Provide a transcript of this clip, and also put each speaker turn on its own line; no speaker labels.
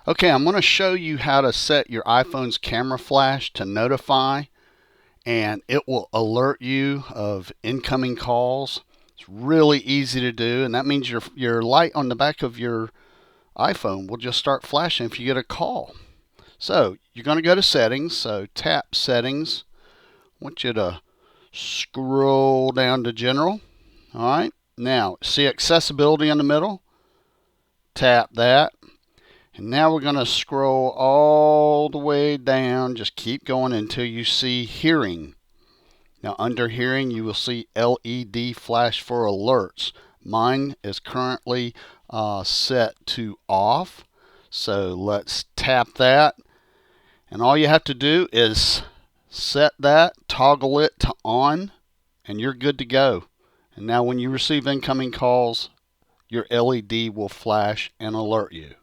Okay, I'm going to show you how to set your iPhone's camera flash to notify, and it will alert you of incoming calls. It's really easy to do, and that means your light on the back of your iPhone will just start flashing if you get a call. So you're going to go to settings, so tap settings. I want you to scroll down to general. All right, now see accessibility in the middle? Tap that. And now we're going to scroll all the way down. Just keep going until you see hearing. Now under hearing, you will see LED flash for alerts. Mine is currently set to off. So let's tap that. And all you have to do is set that, toggle it to on, and you're good to go. And now when you receive incoming calls, your LED will flash and alert you.